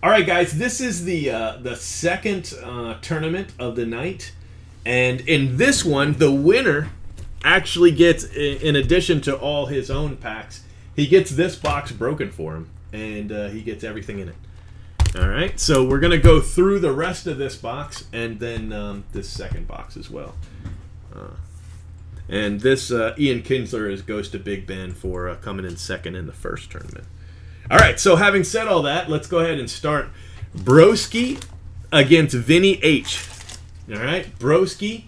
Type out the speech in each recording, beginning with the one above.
All right, guys, this is the second tournament of the night, and in this one, the winner actually gets, in addition to all his own packs, he gets this box broken for him, and he gets everything in it. All right, so we're gonna go through the rest of this box, and then this second box as well. And this Ian Kinsler goes to Big Ben for coming in second in the first tournament. All right, so having said all that, let's go ahead and start. Broski against VinnieH. All right, Broski,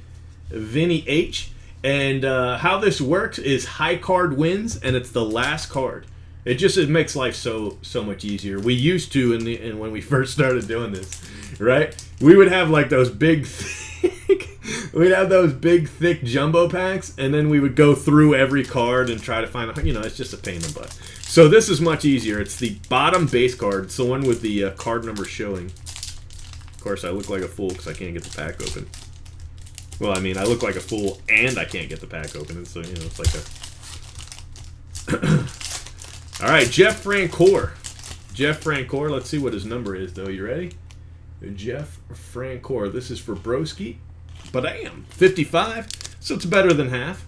VinnieH. And how this works is high card wins, and it's the last card. It makes life so much easier. We used to, in when we first started doing this, right? We would have like those big thick jumbo packs, and then we would go through every card and try to find, it's just a pain in the butt. So this is much easier. It's the bottom base card. It's the one with the card number showing. Of course, I look like a fool because I can't get the pack open. Well, I mean, I look like a fool and I can't get the pack open. And so, it's like a... All right, Jeff Francoeur. Jeff Francoeur. Let's see what his number is, though. You ready? Jeff Francoeur. This is for Broski. But I am 55, so it's better than half.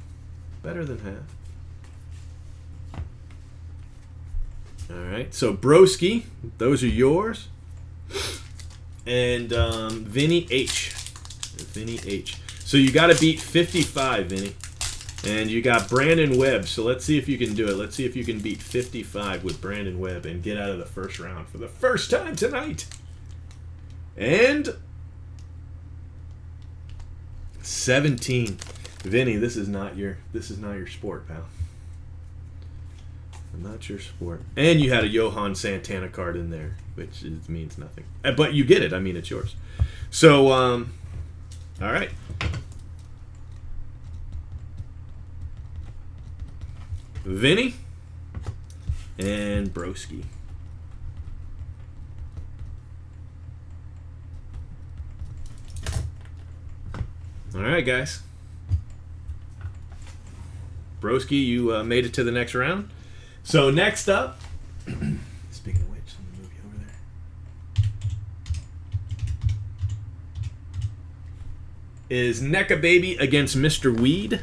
Better than half. All right, so Broski, those are yours. And VinnieH. VinnieH. So you got to beat 55, Vinny. And you got Brandon Webb. So let's see if you can do it. Let's see if you can beat 55 with Brandon Webb and get out of the first round for the first time tonight. And 17. Vinny, this is not your sport, pal. Not your sport. And you had a Johan Santana card in there, which means nothing. But you get it. I mean, it's yours. So, all right. Vinny and Broski. All right, guys. Broski, you made it to the next round. So next up, speaking of which, let me move you over there, is Necababy against MrWeed.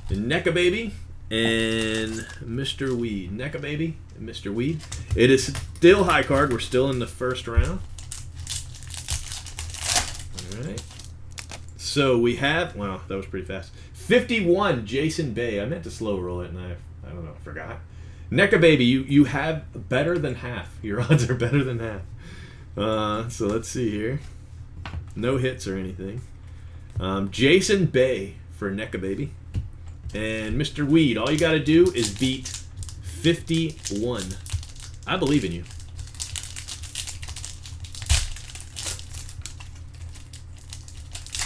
Necababy and MrWeed. Necababy and MrWeed. It is still high card. We're still in the first round. All right. So we have, wow, that was pretty fast. 51, Jason Bay. I meant to slow roll it, and I don't know, I forgot. Necababy, you have better than half. Your odds are better than half. So let's see here. No hits or anything. Jason Bay for Necababy. And MrWeed, all you got to do is beat 51. I believe in you.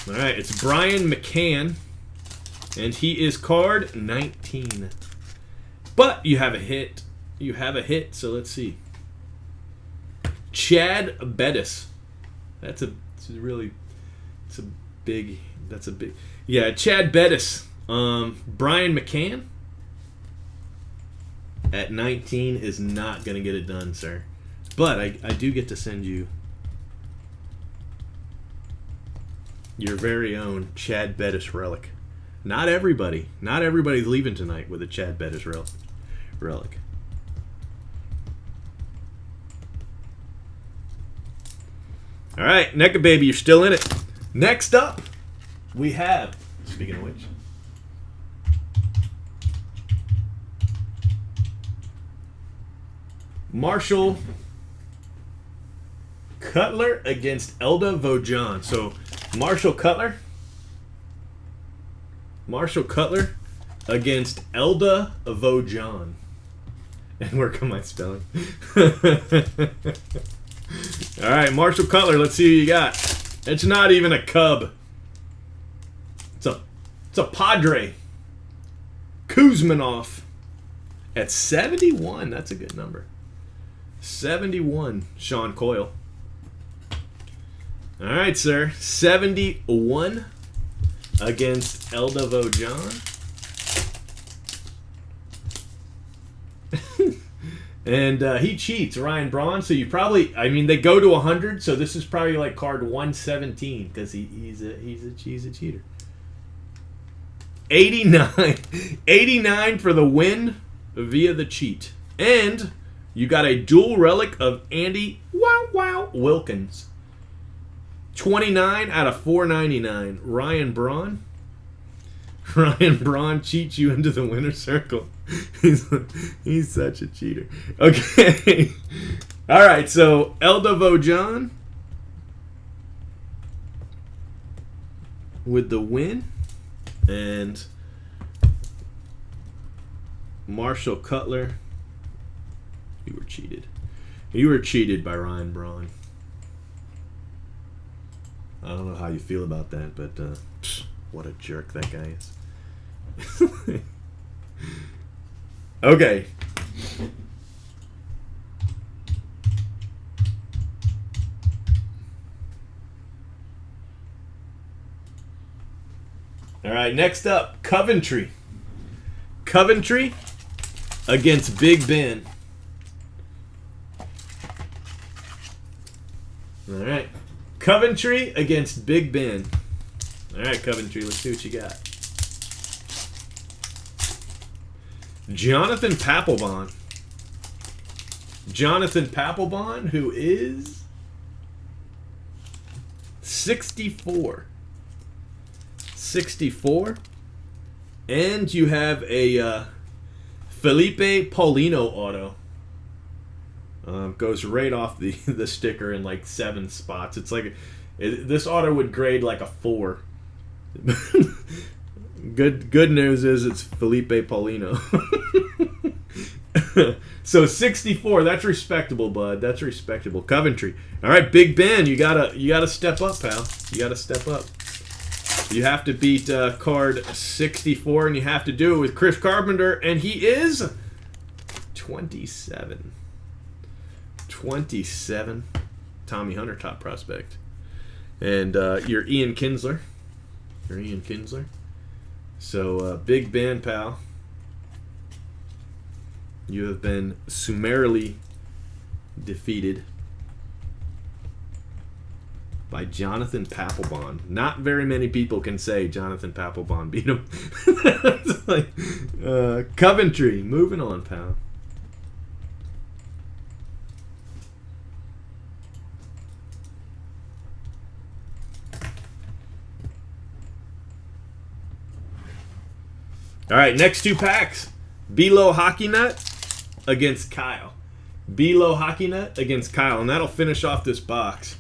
All right, it's Brian McCann. And he is card 19. But you have a hit. You have a hit, so let's see. Chad Bettis. That's a big. Yeah, Chad Bettis. Brian McCann at 19 is not going to get it done, sir. But I do get to send you your very own Chad Bettis relic. Not everybody's leaving tonight with a Chad Bettis relic. All right, Necababy, you're still in it. Next up, we have, speaking of which, Marshall Cutler against Eldervojon. So Marshall Cutler against eldervojon. And work on my spelling. All right, Marshall Cutler, let's see who you got. It's not even a Cub. It's a Padre. Kuzmanov at 71. That's a good number. 71, Sean Coyle. All right, sir. 71 against eldervojon. And he cheats, Ryan Braun. So you probably, I mean, they go to 100. So this is probably like card 117 because he's a cheater. 89, 89 for the win via the cheat. And you got a dual relic of Andy Wilkins. 29 out of 499. Ryan Braun. Ryan Braun cheats you into the winner's circle. He's such a cheater. Okay. All right, so eldervojon with the win. And marshallcutler, you were cheated. You were cheated by Ryan Braun. I don't know how you feel about that, but what a jerk that guy is. Okay. All right, next up, Coventry. Coventry against Big Ben. All right. Coventry against Big Ben. All right, Coventry, let's see what you got. Jonathan Papelbon. Jonathan Papelbon, who is 64. 64. And you have a Felipe Paulino auto. Goes right off the sticker in like 7 spots. It's like this auto would grade like a 4. Good news is it's Felipe Paulino. So 64, that's respectable, bud. That's respectable. Coventry. All right, Big Ben, you gotta step up, pal. You gotta step up. You have to beat card 64, and you have to do it with Chris Carpenter, and he is 27. 27. Tommy Hunter, top prospect. And you're Ian Kinsler. You're Ian Kinsler. So, Big Ben, pal. You have been summarily defeated by Jonathan Papelbon. Not very many people can say Jonathan Papelbon beat him. Like, Coventry, moving on, pal. All right, next 2 packs. Below Hockeynut against Kyle. Below Hockeynut against Kyle, and that'll finish off this box.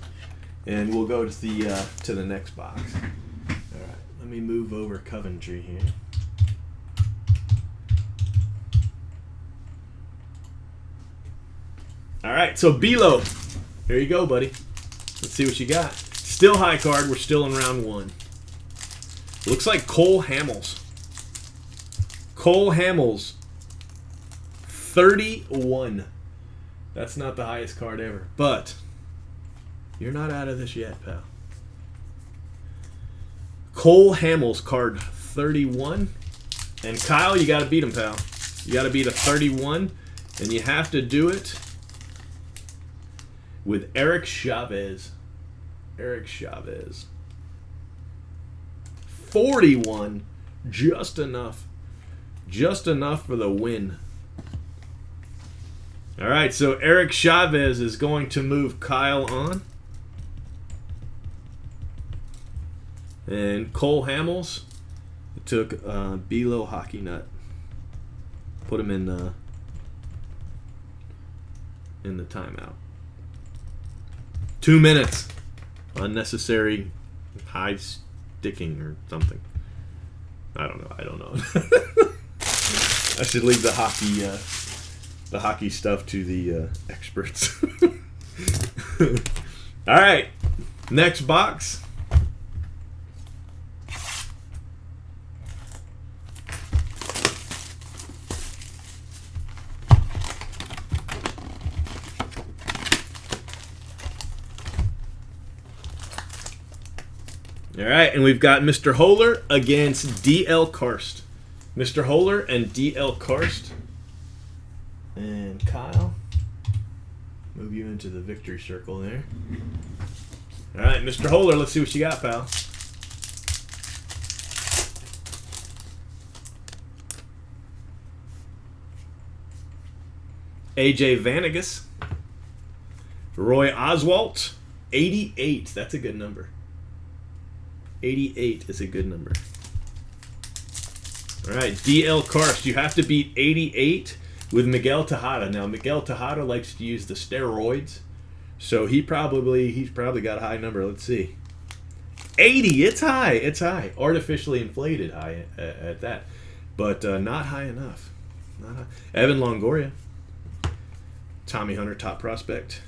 And we'll go to the next box. All right, let me move over Coventry here. All right, so Below, here you go, buddy. Let's see what you got. Still high card. We're still in round 1. Looks like Cole Hamels. Cole Hamels, 31. That's not the highest card ever, but you're not out of this yet, pal. Cole Hamels, card 31. And Kyle, you got to beat him, pal. You got to beat a 31, and you have to do it with Eric Chavez. Eric Chavez. 41, just enough. Just enough for the win. All right, so Eric Chavez is going to move Kyle on. And Cole Hamels took Below Hockeynut. Put him in the timeout. 2 minutes. Unnecessary high sticking or something. I don't know. I should leave the hockey stuff to the experts. All right, next box. All right, and we've got Mr. Holler against DLKarst. Mr. Holler and DLKarst. And Kyle, move you into the victory circle there. All right, Mr. Holler, let's see what you got, pal. AJ Vanagas. Roy Oswalt. 88. That's a good number. 88 is a good number. All right, DLKarst. You have to beat 88 with Miguel Tejada. Now, Miguel Tejada likes to use the steroids, so he's probably got a high number. Let's see. 80. It's high. It's high. Artificially inflated high at that, but not high enough. Not high. Evan Longoria. Tommy Hunter, top prospect.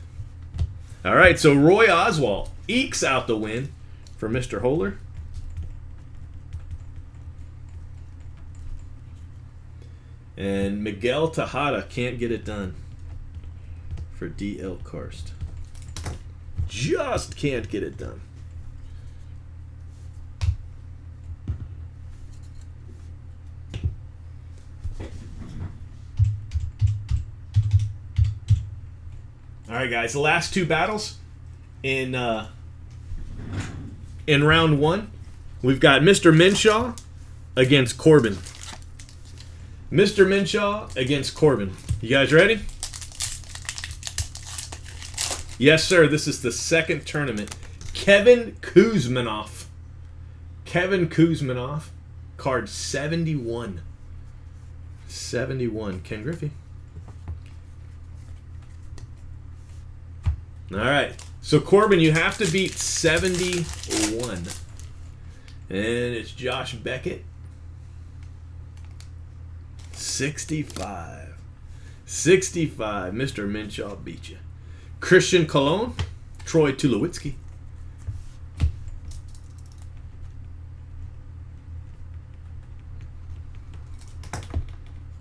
All right, so Roy Oswalt ekes out the win for Mr. Holler. And Miguel Tejada can't get it done for DLKarst. Just can't get it done. All right, guys. The last two battles in round one, we've got Mr. Minshaw against Corbin. Mr. Minshaw against Corbin. You guys ready? Yes, sir. This is the second tournament. Kevin Kuzmanoff. Kevin Kuzmanoff. Card 71. 71. Ken Griffey. All right. So, Corbin, you have to beat 71. And it's Josh Beckett. 65. 65. Mr. Minshaw beat you. Christian Cologne. Troy Tulowitzki.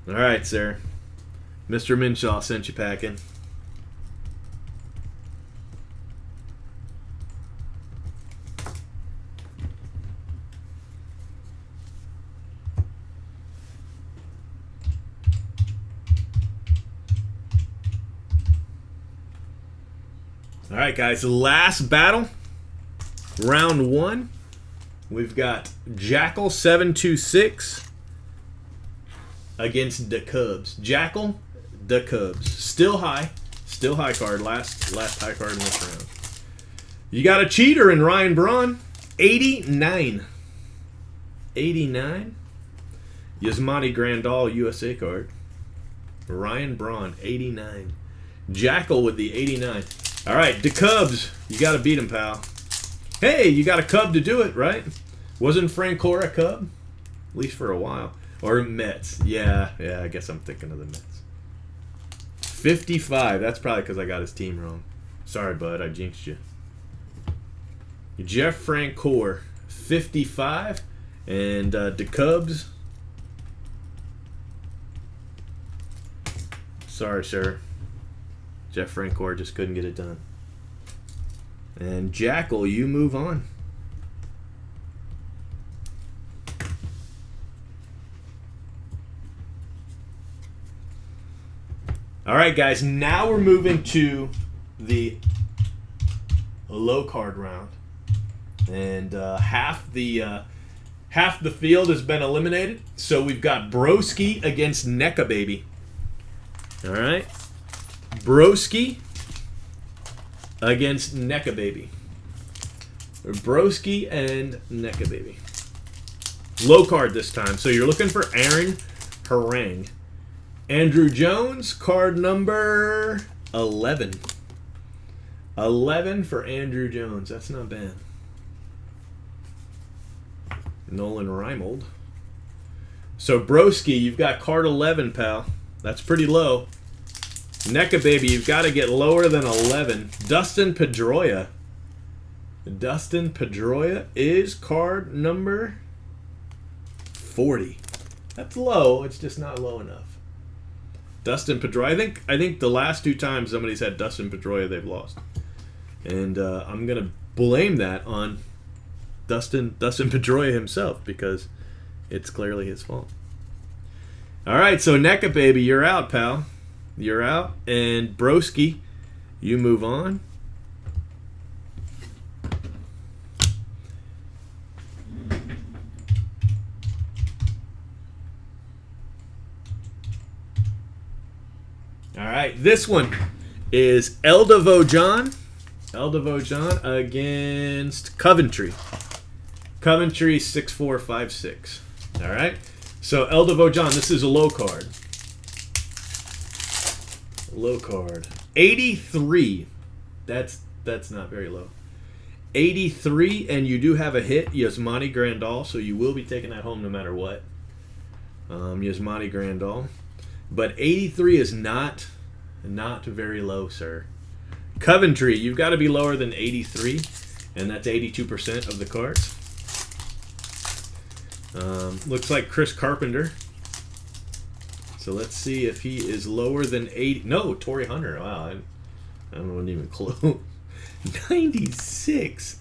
All right, sir. Mr. Minshaw sent you packing. All right, guys, last battle, round one. We've got Jackal726 against the Cubs. Jackal, the Cubs. Still high card. Last high card in this round. You got a cheater in Ryan Braun, 89. 89. Yasmani Grandal, USA card. Ryan Braun, 89. Jackal with the 89. All right, the Cubs. You got to beat them, pal. Hey, you got a Cub to do it, right? Wasn't Frank Cora a Cub? At least for a while. Or Mets. Yeah, I guess I'm thinking of the Mets. 55. That's probably because I got his team wrong. Sorry, bud. I jinxed you. Jeff Francoeur, 55. And the Cubs. Sorry, sir. Jeff Francoeur just couldn't get it done. And Jackal, you move on. All right, guys. Now we're moving to the low card round, and half the field has been eliminated. So we've got Broski against necababy. All right. Broski against necababy. Broski and necababy. Low card this time. So you're looking for Aaron Harang. Andrew Jones, card number 11. 11 for Andrew Jones. That's not bad. Nolan Reimold. So Broski, you've got card 11, pal. That's pretty low. necababy, you've got to get lower than 11. Dustin Pedroia. Dustin Pedroia is card number 40. That's low. It's just not low enough. Dustin Pedroia. I think the last two times somebody's had Dustin Pedroia, they've lost. And I'm going to blame that on Dustin Pedroia himself because it's clearly his fault. All right, so necababy, you're out, pal. you're out. And Broski, you move on. All right, this one is eldervojon. Eldervojon against Coventry. Coventry 6456. All right. So eldervojon, this is a low card. Low card. 83. That's not very low. 83, and you do have a hit, Yasmani Grandal, so you will be taking that home no matter what. Yasmani Grandal. But 83 is not very low, sir. Coventry, you've got to be lower than 83, and that's 82% of the cards. Looks like Chris Carpenter. So let's see if he is lower than 80. No, Torrey Hunter. Wow, I wasn't even close. 96.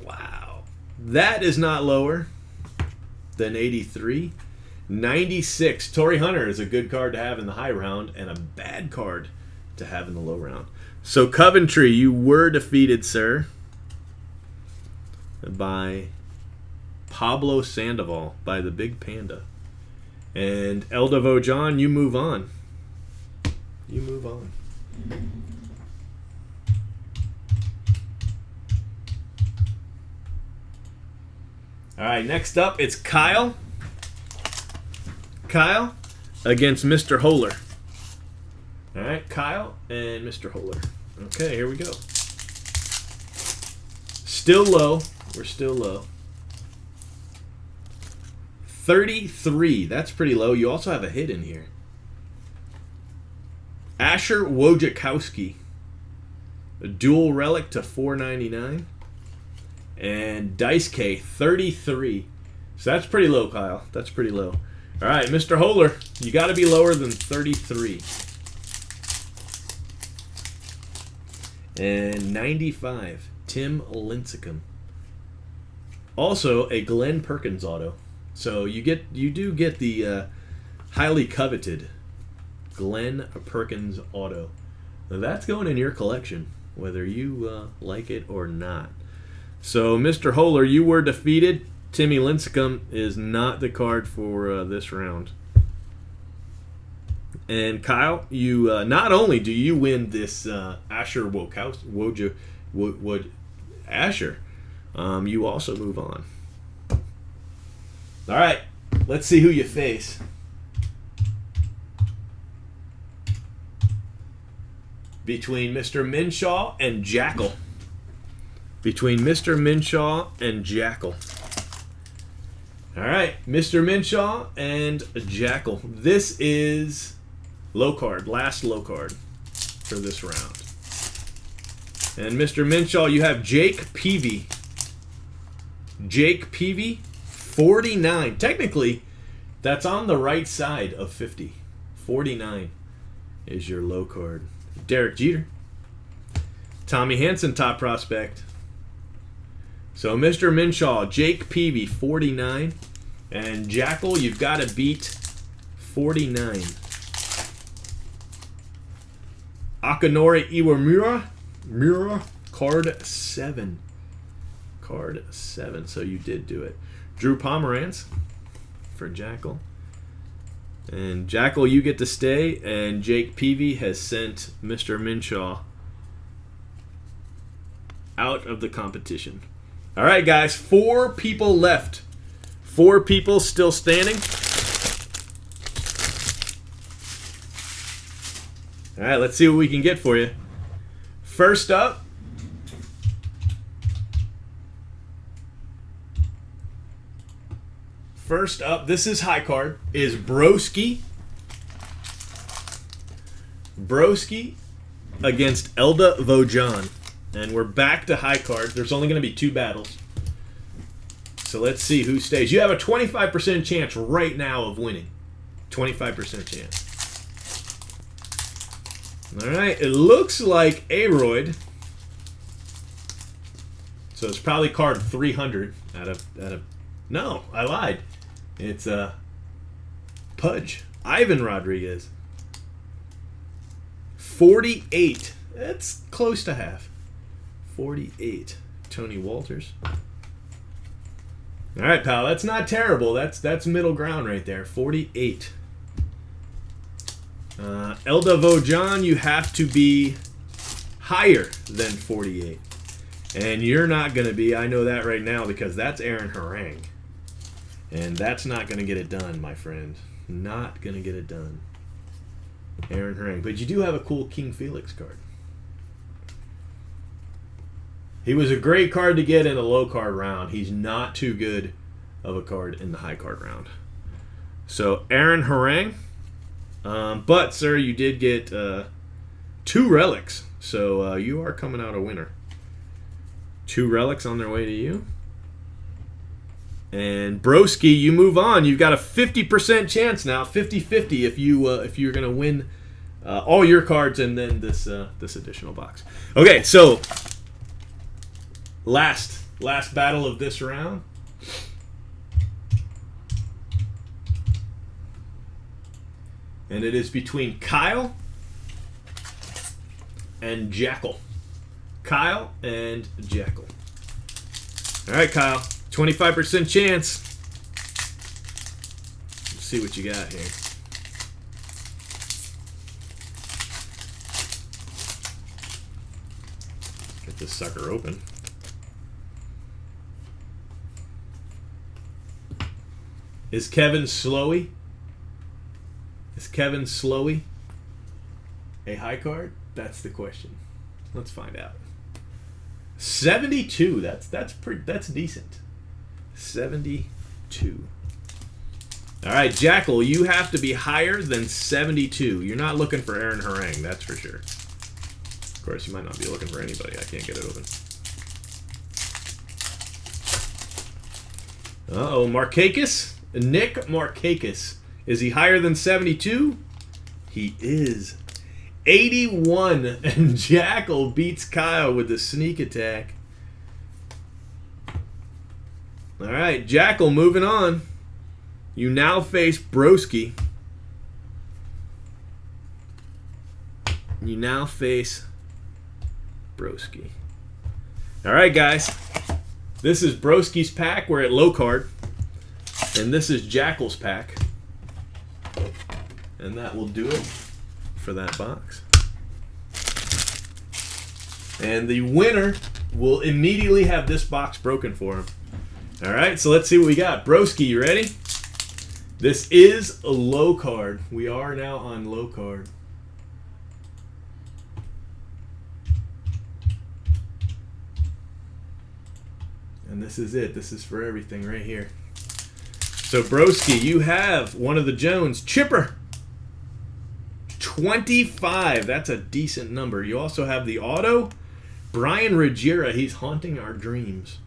Wow. That is not lower than 83. 96. Torrey Hunter is a good card to have in the high round and a bad card to have in the low round. So Coventry, you were defeated, sir, by Pablo Sandoval, by the Big Panda. And Eldavojon, you move on. You move on. All right, next up, it's Kyle. Kyle against Mr. Holler. All right, Kyle and Mr. Holler. Okay, here we go. Still low. We're still low. 33. That's pretty low. You also have a hit in here. Asher Wojciechowski. A dual relic to 499. And Dice K, 33. So that's pretty low, Kyle. That's pretty low. All right, Mr. Holler, you got to be lower than 33. And 95, Tim Lincecum. Also a Glenn Perkins auto. So you do get the highly coveted Glenn Perkins auto. Now that's going in your collection, whether you like it or not. So Mr. Holler, you were defeated. Timmy Lincecum is not the card for this round. And Kyle, you not only do you win this Asher Asher, you also move on. All right, let's see who you face. Between Mr. Minshaw and Jackal. Between Mr. Minshaw and Jackal. All right, Mr. Minshaw and Jackal. This is low card, last low card for this round. And Mr. Minshaw, you have Jake Peavy. Jake Peavy, 49. Technically, that's on the right side of 50. 49 is your low card. Derek Jeter. Tommy Hanson, top prospect. So Mr. Minshaw, Jake Peavy, 49. And Jackal, you've got to beat 49. Akinori Iwamura, card 7. Card 7, so you did do it. Drew Pomeranz for Jackal. And Jackal, you get to stay, and Jake Peavy has sent Mr. Minshaw out of the competition. All right, guys, 4 people left. 4 people still standing. All right, let's see what we can get for you. First up, this is high card, is Broski. Broski against Eldavojon. And we're back to high card. There's only going to be 2 battles. So let's see who stays. You have a 25% chance right now of winning. 25% chance. All right, it looks like Aroyd. So it's probably card 300 out of. No, I lied. It's Pudge, Ivan Rodriguez. 48. That's close to half. 48. Tony Walters. All right, pal. That's not terrible. That's middle ground right there. 48. Eldervojon, you have to be higher than 48. And you're not going to be. I know that right now because that's Aaron Harang. And that's not going to get it done, my friend. Not going to get it done. Aaron Harang. But you do have a cool King Felix card. He was a great card to get in a low card round. He's not too good of a card in the high card round. So, Aaron Harang. But, sir, you did get 2 relics. So, you are coming out a winner. 2 relics on their way to you. And broski, you move on. You've got a 50% chance now, 50-50 if you're going to win all your cards and then this additional box. Okay, so last battle of this round. And it is between Kyle and Jackal. Kyle and Jackal. All right, Kyle. 25% chance. Let's see what you got here. Get this sucker open. Is Kevin Slowy? Is Kevin Slowy a high card? That's the question. Let's find out. 72. That's decent. 72. All right, Jackal, you have to be higher than 72. You're not looking for Aaron Harang, that's for sure. Of course, you might not be looking for anybody. I can't get it open. Uh-oh, Markakis? Nick Markakis. Is he higher than 72? He is. 81, and Jackal beats Kyle with the sneak attack. All right, Jackal, moving on. You now face broski. You now face broski. All right, guys. This is broski's pack. We're at low card. And this is Jackal's pack. And that will do it for that box. And the winner will immediately have this box broken for him. All right, so let's see what we got. Broski, you ready? This is a low card. We are now on low card. And this is it. This is for everything right here. So, Broski, you have one of the Jones. Chipper. 25. That's a decent number. You also have the auto. Brian Ruggiero. He's haunting our dreams.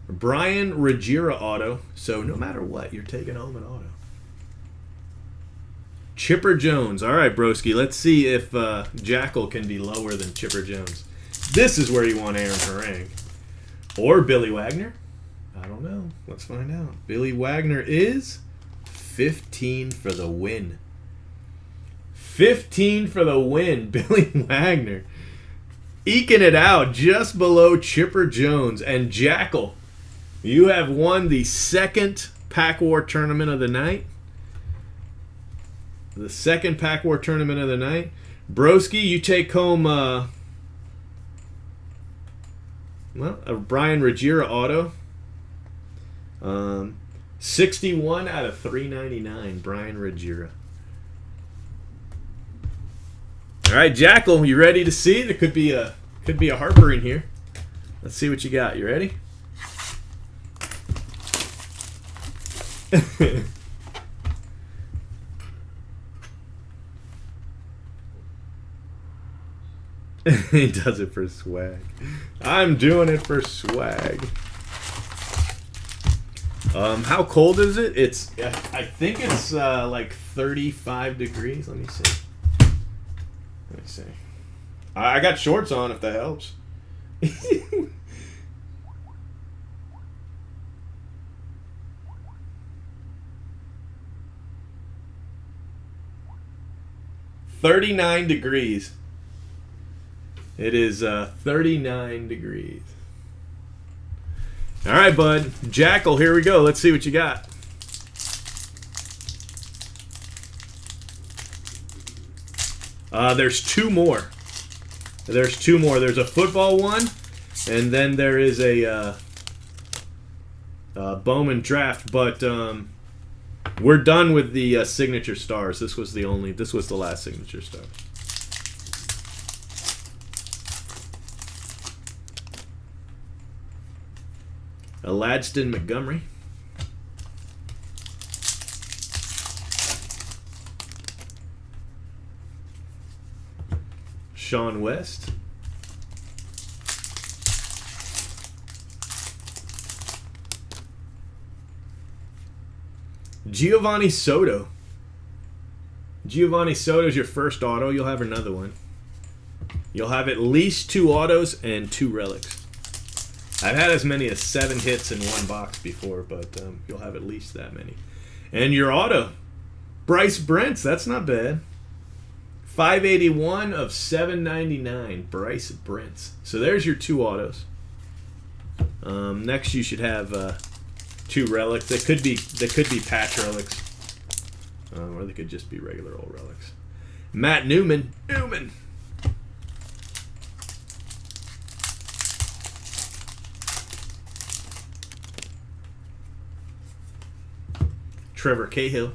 Brian Ruggiero auto. So, no matter what, you're taking home an auto. Chipper Jones. All right, Broski. Let's see if Jackal can be lower than Chipper Jones. This is where you want Aaron Harang. Or Billy Wagner. I don't know. Let's find out. Billy Wagner is 15 for the win. 15 for the win. Billy Wagner. Eking it out just below Chipper Jones. And Jackal, you have won the second Pack War tournament of the night. The second Pack War tournament of the night. Broski, you take home a Brian Ruggiero auto. 61 out of 399, Brian Ruggiero. All right, Jackal, you ready to see? There could be a Harper in here. Let's see what you got. You ready? He does it for swag. I'm doing it for swag. How cold is it? I think it's like 35 degrees. Let me see. I got shorts on if that helps. 39 degrees. It is 39 degrees. All right, bud. Jackal, here we go. Let's see what you got. There's two more. There's two more. There's a football one, and then there is a Bowman draft. But we're done with the signature stars. This was the last signature star. A Ladston Montgomery. Sean West. Giovanni Soto. Giovanni Soto is your first auto. You'll have another one. You'll have at least 2 autos and 2 relics. I've had as many as 7 hits in one box before, but you'll have at least that many. And your auto, Bryce Brents. That's not bad. 581 of 799, Bryce Brents. So there's your 2 autos. Next, you should have 2 relics. They could be patch relics, or they could just be regular old relics. Matt Newman. Trevor Cahill.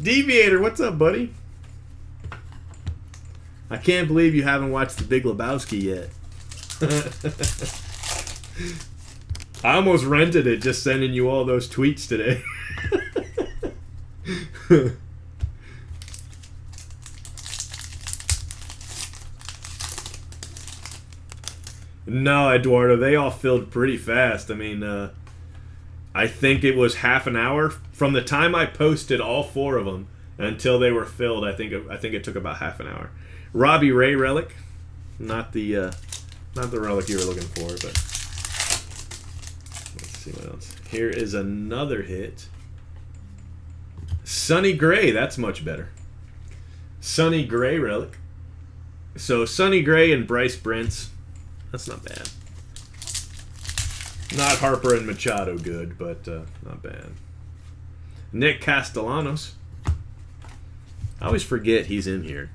Deviator, what's up, buddy? I can't believe you haven't watched The Big Lebowski yet. I almost rented it just sending you all those tweets today. No, Eduardo, they all filled pretty fast. I mean, I think it was half an hour from the time I posted all 4 of them until they were filled. I think it took about half an hour. Robbie Ray relic, not the relic you were looking for, but let's see what else. Here is another hit. Sonny Gray, that's much better. Sonny Gray relic. So Sonny Gray and Bryce Brents, that's not bad. Not Harper and Machado good, but not bad. Nick Castellanos. I always forget he's in here.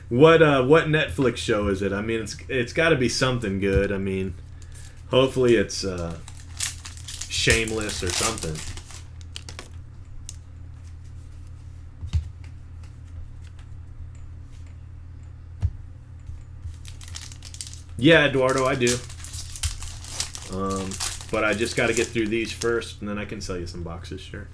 What Netflix show is it? I mean, it's got to be something good. I mean, hopefully it's Shameless or something. Yeah, Eduardo, I do. But I just got to get through these first, and then I can sell you some boxes, sure.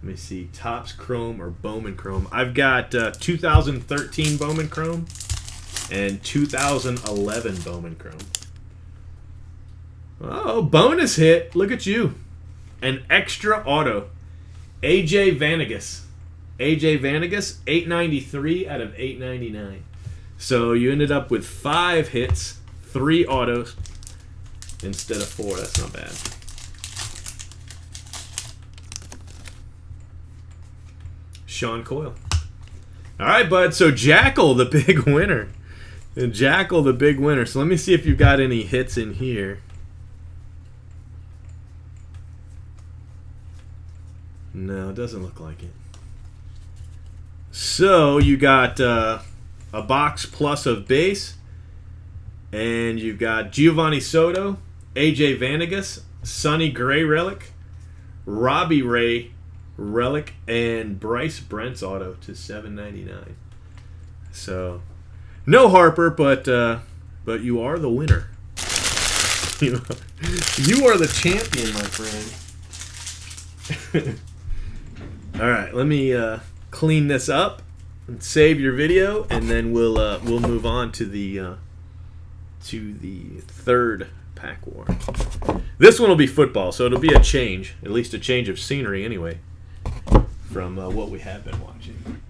Let me see, Topps Chrome or Bowman Chrome. I've got 2013 Bowman Chrome and 2011 Bowman Chrome. Oh, bonus hit. Look at you. An extra auto. AJ Vanegas. AJ Vanegas, 893 out of 899. So you ended up with 5 hits, 3 autos instead of 4. That's not bad. Sean Coyle. All right, bud. So Jackal, the big winner. Jackal, the big winner. So let me see if you've got any hits in here. No, it doesn't look like it. So you got a box plus of base, and you've got Giovanni Soto, AJ Vanegas, Sonny Gray relic, Robbie Ray relic, and Bryce Brent's auto to $7.99. So no Harper, but you are the winner. You are the champion, my friend. All right, let me clean this up and save your video, and then we'll move on to the third pack war. This one will be football, so it'll be a change, at least a change of scenery anyway, from what we have been watching.